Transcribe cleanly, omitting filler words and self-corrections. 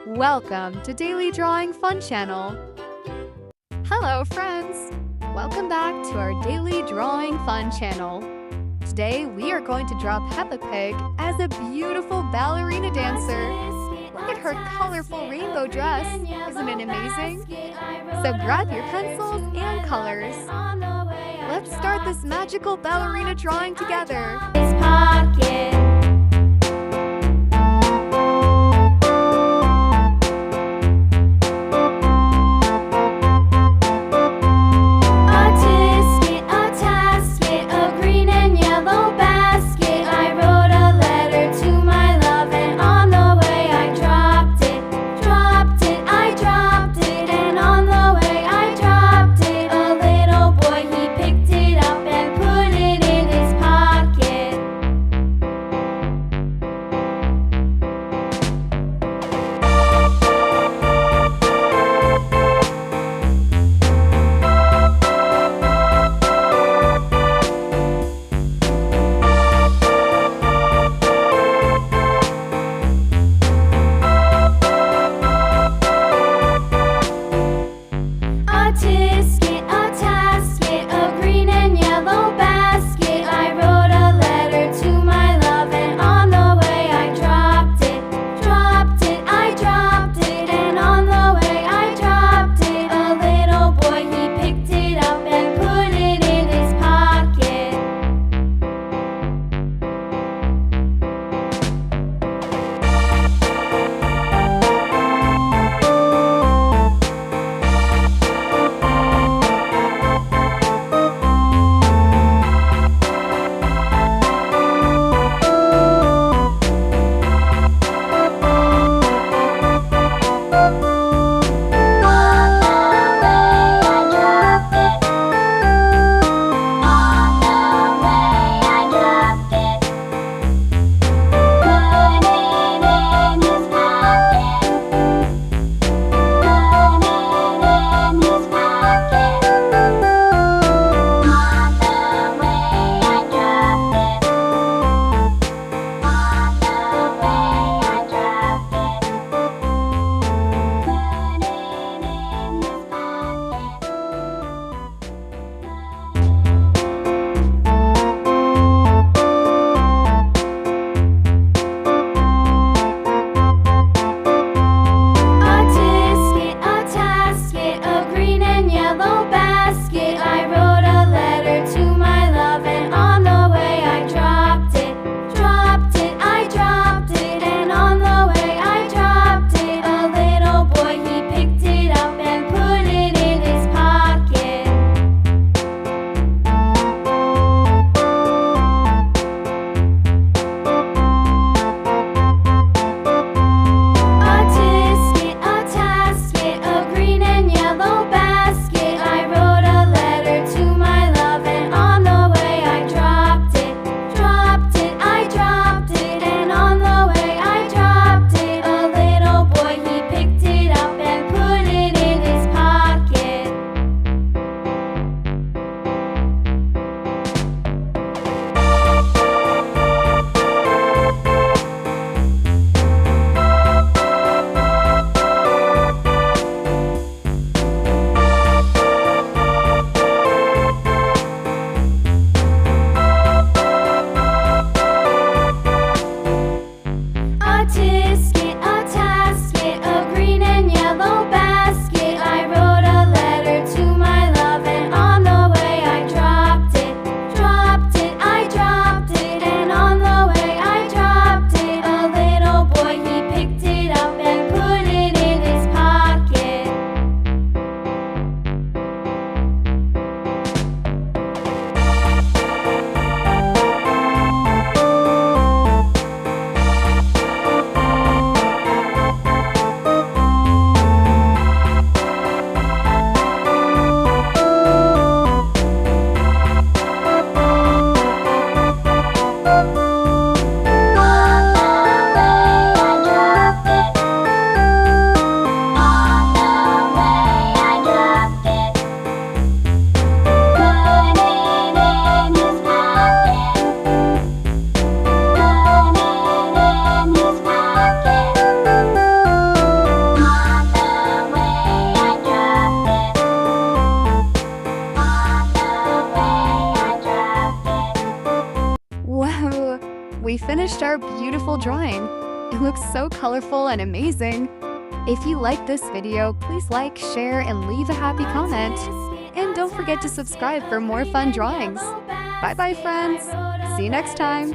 Welcome to Daily Drawing Fun Channel. Hello friends! Welcome back to our Daily Drawing Fun Channel. Today we are going to draw Peppa Pig as a beautiful ballerina dancer. Look at her colorful rainbow dress. Isn't it amazing? So grab your pencils and colors. Let's start this magical ballerina drawing together. finished our beautiful drawing. It looks so colorful and amazing. If you like this video, please like, share, and leave a happy comment. And don't forget to subscribe for more fun drawings. Bye-bye, friends. See you next time.